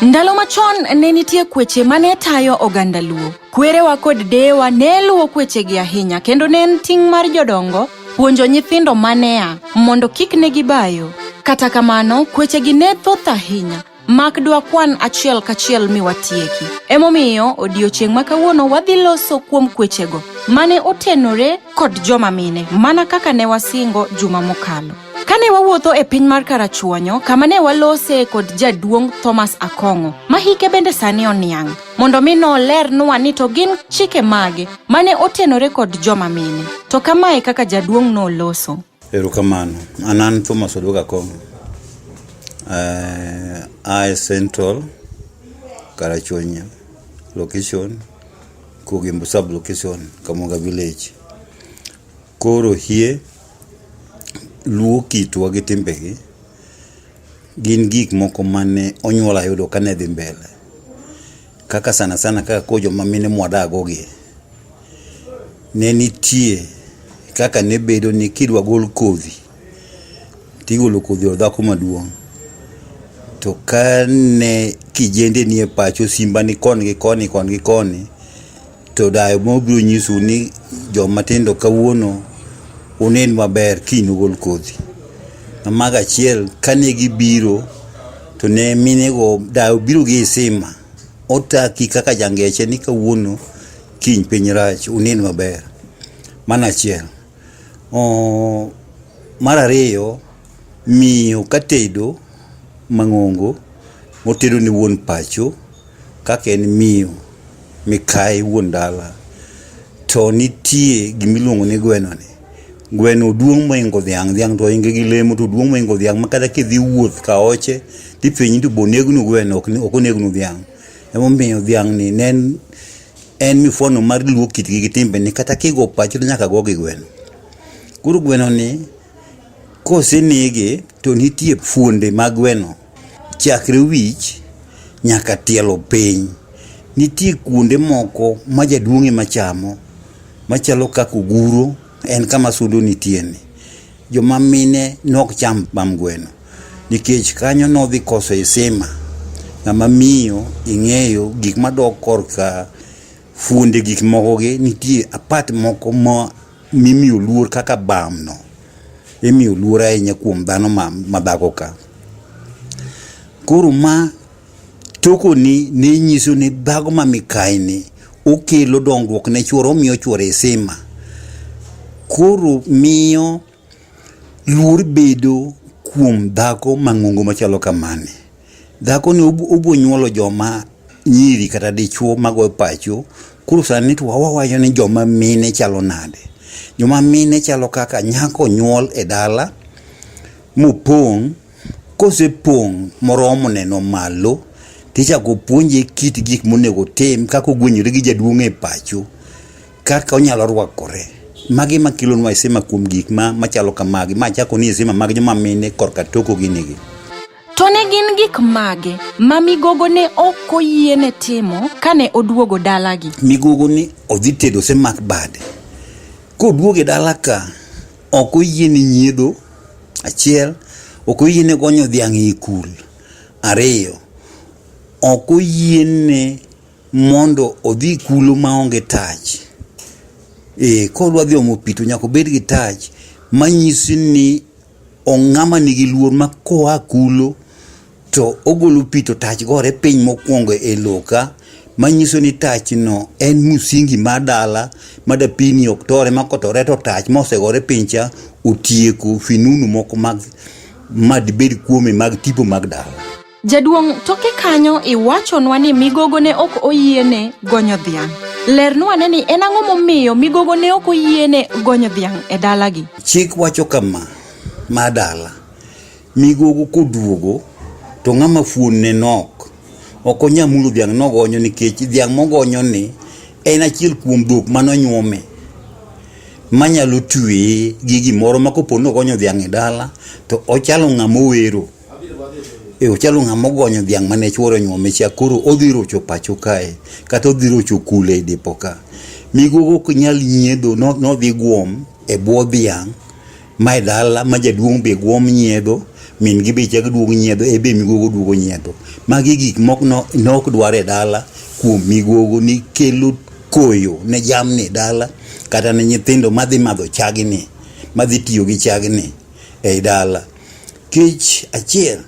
Ndalo machon ne nitie kweche mane tayo oganda Luo. Kwerewa kod dewa ne luwo kwechegi ahinya kendo ne en ting' mar jodongo puonjo nyithindo manea mondo kik ne gibayo. Kata kamano, kwechegi ne thoth ahinya. Mak dwa kwan achiel kachiel miwatieki. Emomiyo odiochieng' ma kawuono wadhi loso kuom kwechego mane otenore kod joma mine, mana kaka ne wasingo juma mokalo. Kane wawuotho e piny mar Karachuonyo, kama ne walose kod jaduong' Thomas Akongo, ma hike bende sani oniang', mondo mi nolernwa ni to gin chike mage mane otenore kod joma mine. To kamae kaka jaduong' noloso. Erokamano, an Thomas Odwogo Akongo. I Central Karachuonyo location, Kogimbo sub location, Kamonga village. Koro hie luo kitwa gi timbegi gin gik moko mane onyuola yudo kane dhi mbele. Kaka sana kaka ko joma mine mwadagogi ne nitie kaka ne bedo ni kidwa gol kodhi tigolo kodhi od dhako maduong', to kane kijende nie pacho simba ni koni gi koni, to dayo mobiro nyisu ni joma tindo kawuono unen maber kinu gol kodhi. Maga achiel kane gibiro to ne minego dayo biro gi sima otaki kaka jangeche ni kawuono kiny piny rach unen maber. Mana achiel. Mar ariyo, miyo katedo mang'ongo motedo ni wuon pacho kaka en miyo Mikai wuon dala, to nitie gimiluongo ni gweno duong' moingo dhiang' to inge gi lemo to duong' moingo dhiang' makata kidhi wuoth ka oche tipinyi to bonegnu gweno ok onegnu dhiang'. Emomiyo dhiang' ni en mifuano mar luo kitgi gi timbe ni kata kigo pacho nyaka go gi gweno. Koro gweno ni kosenege to nitie fuonde mag gweno chakre wich nyaka tielo piny. Nitie kuonde moko ma jaduong'e machamo machalo kaka oguro, en kama sudo nitieni. Joma mine nok cham bam gweno nikech kanyo nodhi koso isima. Ng'ama miyo ing'eyo gik madok korka fuonde gik moko gi nitie apat moko ma mimiyo luor kaka bamno imiyo luor ahinya kuom dhano madhako ka. Koro ma toko ni ne nyiso ni dhago ma Mikai ni okelo dongruok ne chuoro, miyo chuoro isima. Koro miyo luor bedo kuom dhako mang'ongo machalo kamane. Dhako ni obo nyuolo joma nyiri kata dichuo mago pacho. Koro sani to wawayo ni joma mine chalo nade. Joma mine chalo kaka nyako nyuol e dala mopong', kosepong' moromo neno malo tichako puonje kit gik monego tim, kaka ogwenyore gi jaduong' e pacho, kaka onyalo rwakore. Magi makelo nwa isima kuom gik machalo kamagi. Ma chako ni isima mag joma mine korka toko ginigi. To ne gin gik mage ma migogo ne ok oyiene timo kane odwogo dalagi? Migogo ni odhi tedo semak bade. Kodwogo e dala ka ok oyiene nyiedho. Achiel, ok oyiene gonyo dhiang' e kul. Ariyo, ok oyiene mondo odhi kulo maonge tach. Kodwa dhi omo pi to nyaka bed gi tach manyisi ni ong'ama nigi luor ma koa kulo to ogolo pi to tach gore piny mokwongo e loka, manyiso ni tach no en musingi mar dala mada pini ok tore, makotore to tach mosegore pincha otieko finunu moko madibed kuome mag tipo mag dala. Jaduong' toke kanyo iwachonwa ni migogo ne ok oyiene gonyo dhiang'. Lernwa ni en ang'o momiyo migogo ne ok oyiene gonyo dhiang' e dalagi? Chik wacho kama ma dala migogo kodwogo to ng'ama fuonne nok ok onyamulo dhiang' nogonyo, nikech dhiang' mogonyo ni en achiel kuom dhok manonyuome manyalo twe gi gimoro ma kopo nogonyo dhiang' e dala to ochalo ng'ama owero. Ochalo ng'ama ogonyo dhiang' mane chuore nyuome cha, koro odhi rocho pacho kae kata odhi rocho kule e depo ka. Migogo ok nyal nyiedho, nodhi guom e bwo dhiang' ma e dala ma jaduong' be guom nyiedho min gi be chak duogo nyiedho e be migogo duogo nyiedho. Magi gik mok nok dware dala kuom migogo ni kelo koyo ne jamni dala kata ne nyithindo madhi madho chagni, madhi tiyo gi chagni e dala. Kech achiel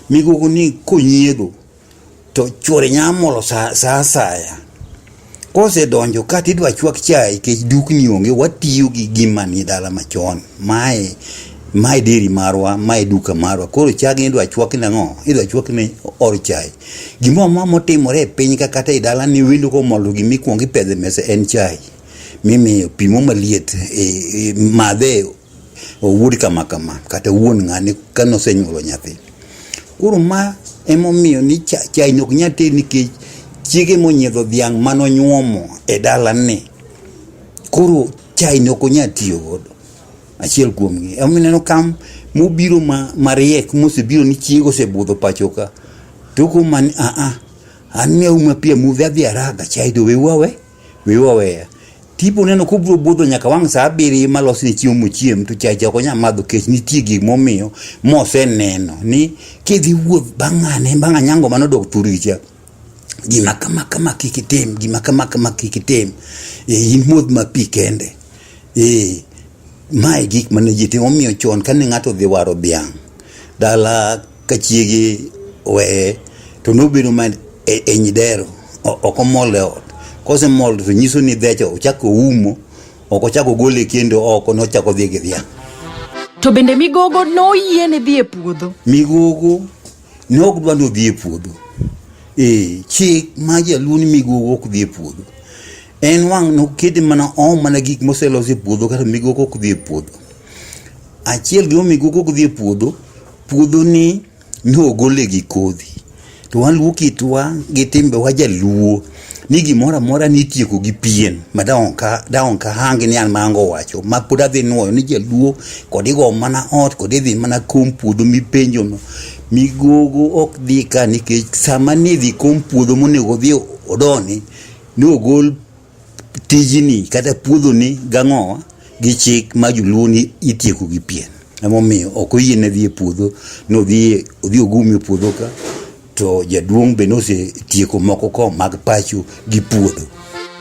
migogo ni konyiedho to chwore nyamolo sa asaya. Kose donjo kata idwa chwak chai kech dukni onge, watiyo gi gima ni dala machon. Mae deri marwa, mae duka marwa. Koro chagi idwa chwak nang'o? Idwa chwak ne or chai. Gimo motimore e piny ka kata i dala ni wendo ko molo gimi kuongi pedhe mese en chai. Mimi pimo maliet madhe owuod kama kata wuon ng'ani kano senyuolo nyathi. Koro ma emomiyo ni chai nok nyate nikech chiege monyiedho dhiang' manonyuomo e dala ni. Koro chai nok onyatiyo godo. Achiel kuomgi. Neno kam mobiro mariek mosebiro ni chiego osebudho pachoka. Toko man an ne uma pia mudhi adhi araga chai do wewa. Tipo neno kubro budho nyaka wang' sa 7 malos ni chiemo mochiem to chai chako nya madho kech nitie gik momiyo moseneno ni kidhi wuoth bang' anyango manodok turicha. Gima kama kikitim, in muodh ma pi kende. Mae gik mane ji timo miyo chon kane ng'ato dhi waro dhiang' dala ka chiegi weye to nobedo man e nyidero oko mol e ot. Kose mol to nyiso ni dhecho ochako umo, oko chako gole kendo oko nochako dhi gi dhiang'. To bende migogo noyiene dhi e puodho? Migogo ne ok dwa dhi e puodho. Chik ma jaluo ni migogo ok dhi e puodho. En wang' no kede mana mana gik moselosi e puodho kata migogo ok dhi e puodho. Achiel gi migogo ok dhi e puodho ni ogole gi kodhi. To waluo kitwa gi timbe wa jaluo ni gimoro amora ni itieko gi pien ma daon ka hangi ni an mango wacho ma pod adhi nuoyo ni jaluo kod igo mana ot kod idhi mana kom puodho mipenjo no. Migogo ok dhi ka nikech sama ni dhi kom puodho monego dhi odoni ni ogol tijini kata puodho ni gang'owa gi chik ma joluo ni itieko gi pien. Emomiyo ok oyiene dhi e puodho, odhi ogumi e puodho ka to jaduong' be nosetieko moko ko mag pacho gi puodho.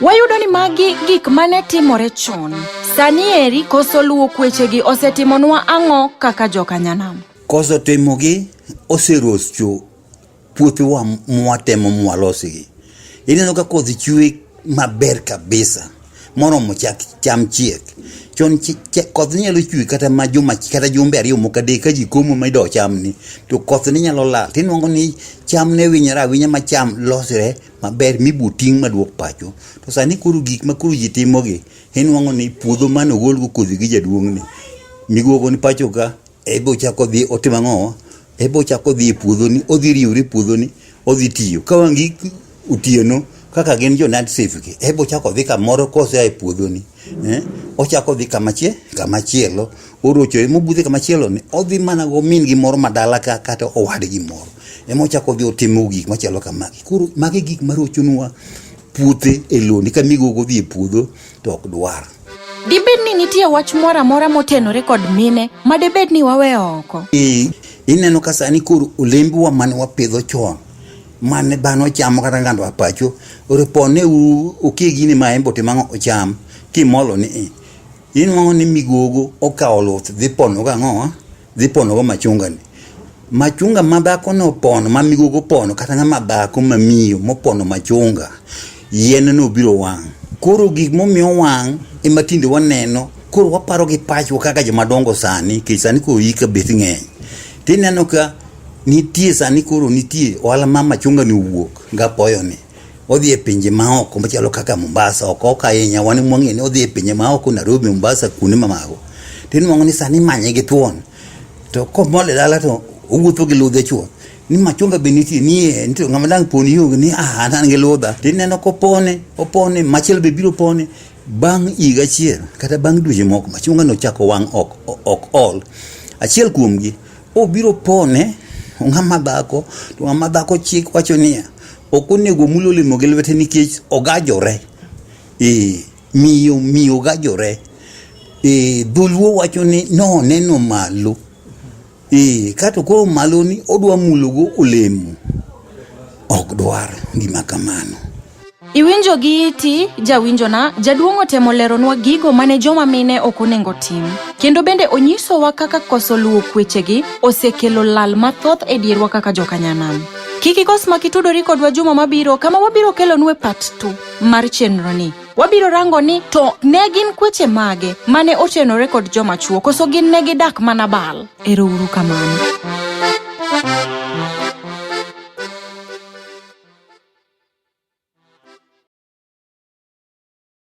Wayudo ni magi gik mane timore chon. Sani eri koso luo kwechegi osetimonwa ang'o kaka joka nyanam? Koso timogi oseroscho puothewa mwatemo mwalosigi. Ineno ka kodhi chwe maber kabisa moromo cham chiek. Chon koth nyalo chwe kata ma kata jumbe ariyo mokadek ka ji komo ma ido cham ni to koth ni nyalo lal. Tinwang'o ni cham ne winyore awinya ma cham losre maber mibuting' maduok pacho. To sani koro gik ma koro ji timogi inwang'o ni puodho mane ogol go kodhi gi jaduong' ni migogo ni pacho ka ebo chako dhi otimo ang'o? Ebo chako dhi e puodho ni, odhi riwre puodho ni, odhi tiyo. Ka wang' gik otieno kaka gin jo nad safety ebo chako dhi kamoro kose e puodho ni. Ochako dhi kamachielo orocho mobudhe kamachielo ni odhi mana go min gi moro madala ka kata owad gi moro emo chako dhi otimo gik machalo kamagi. Koro magi gik marochonwa puothe e loni ka migogo dhi e puodho to ok dwar. Dibed ni nitie wach moro amora motenore kod mine ma debed ni waweyo oko? Ineno ka sani koro olembewa mane wapidho chon mane dhano chamo kata ng'ando apacho orepone okegi ni maembo timang'o ocham kimolo ni inwang'o ni migogo okawo luth dhi pono gang'o? Dhi pono go machunga ni. Machunga ma dhako no pono ma migogo pono kata ng'ama dhako ma miyo mopono machunga yien no biro wang'. Koro gik momiyo wang' ema tinde waneno koro waparo gi pacho kaka jomadongo sani kech sani koro yika bet ng'eny. Tineno ka nitie sani koro nitie ohala ma machunga ni wuok ngapoyo ni odhi e pinje maoko machalo kaka Mombasa oko ka ahinya wan mwang'e ni odhi e pinje maoko Nairobi, Mombasa kuonde mamago. Tinwang'o ni sani manye gi thuon to komole dala to owuotho gi ludhe chuo ni machunga be nitie ng'ama dang' poni yugi ni an gi ludha. Tineno opone machielo be biro pone bang' higa achiel kata bang' dweche moko machunga no chako wang' ok ol. Achiel kuomgi obiro pone ng'ama dhako to ng'ama dhako chik wacho niya ok onego mulo olemo gi lwete nikech ogajore. Miyo ogajore. Dholuo wacho ni no neno malo Kato koro maloni odwa mulogo olemo. Ok dwar gima kamano. Iwinjo gi iti, jawinjona, jaduong' otemo leronwa gigo mane joma mine ok onego tim. Kendo bende onyisowa kaka koso luwo kwechegi osekelo lal mathoth e dierwa kaka jokanyanam. Kik ikos makitudori kodwa juma mabiro kama wabiro kelonue part 2 mar chenroni. Wabiro rango ni to ne gin kweche mage mane otenore kod joma chuo koso gin ne gidak mana bal. Ero uru kamano.